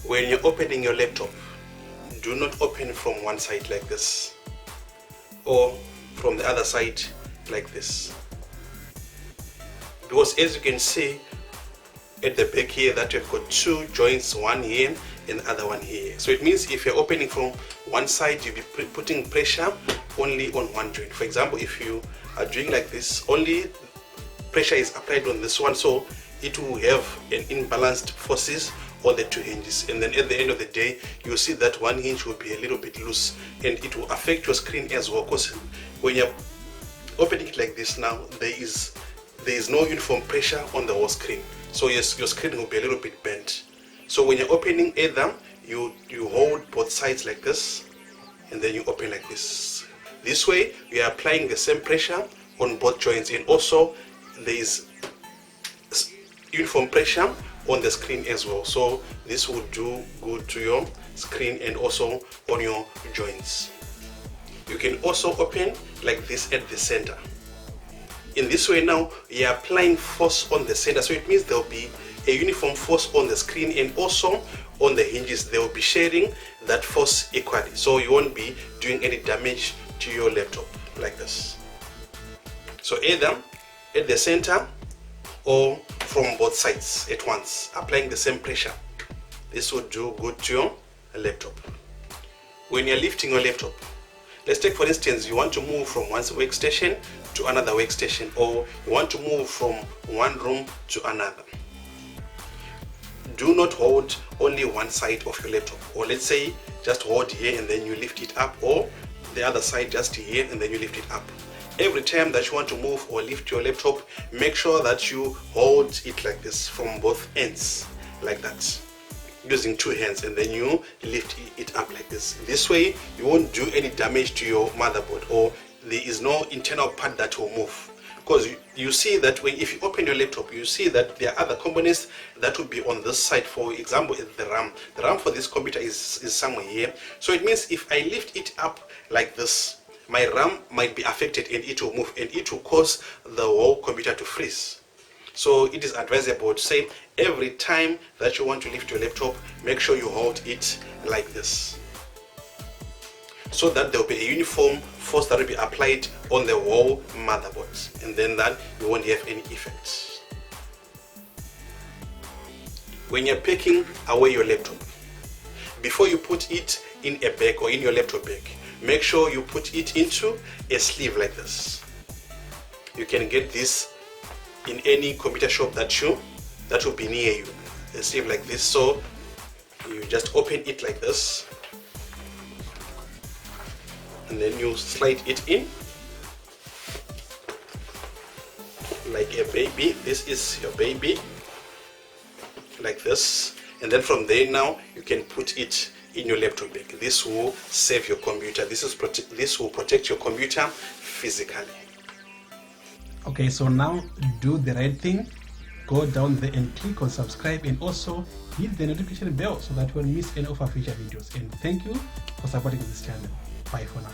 When you're opening your laptop, do not open from one side like this or from the other side like this, because as you can see at the back here that you've got two joints, one here and the other one here. So it means if you're opening from one side, you'll be putting pressure only on one joint. For example, if you are doing like this, only pressure is applied on this one, so it will have an imbalanced forces on the two hinges, and then at the end of the day you'll see that one hinge will be a little bit loose and it will affect your screen as well, because when you're opening it like this, now there is no uniform pressure on the whole screen, so your screen will be a little bit bent. So when you're opening either, you hold both sides like this and then you open like this. This way you are applying the same pressure on both joints, and also there is uniform pressure on the screen as well, so this will do good to your screen and also on your joints. You can also open like this at the center. In this way now you are applying force on the center, so it means there will be a uniform force on the screen and also on the hinges. They will be sharing that force equally, so you won't be doing any damage to your laptop like this. So either at the center or from both sides at once, applying the same pressure. This will do good to your laptop. When you're lifting your laptop, let's take for instance, you want to move from one workstation to another workstation, or you want to move from one room to another. Do not hold only one side of your laptop, or let's say just hold here and then you lift it up, or the other side just here and then you lift it up. Every time that you want to move or lift your laptop, make sure that you hold it like this from both ends, like that, using two hands, and then you lift it up like this. This way you won't do any damage to your motherboard, or there is no internal part that will move, because you see that if you open your laptop, you see that there are other components that will be on this side. For example, the RAM for this computer is somewhere here, so it means if I lift it up like this, my RAM might be affected and it will move and it will cause the whole computer to freeze. So it is advisable to say every time that you want to lift your laptop, make sure you hold it like this, so that there will be a uniform force that will be applied on the whole motherboard, and then that you won't have any effect. When you're packing away your laptop, before you put it in a bag or in your laptop bag, make sure you put it into a sleeve like this. You can get this in any computer shop that will be near you, a sleeve like this. So you just open it like this and then you slide it in like a baby. This is your baby, like this, and then from there now you can put it in your laptop bag. This will save your computer. This will protect your computer physically. Okay, so now do the right thing. Go down there and click on subscribe, and also hit the notification bell so that you won't miss any of our future videos. And thank you for supporting this channel. Bye for now.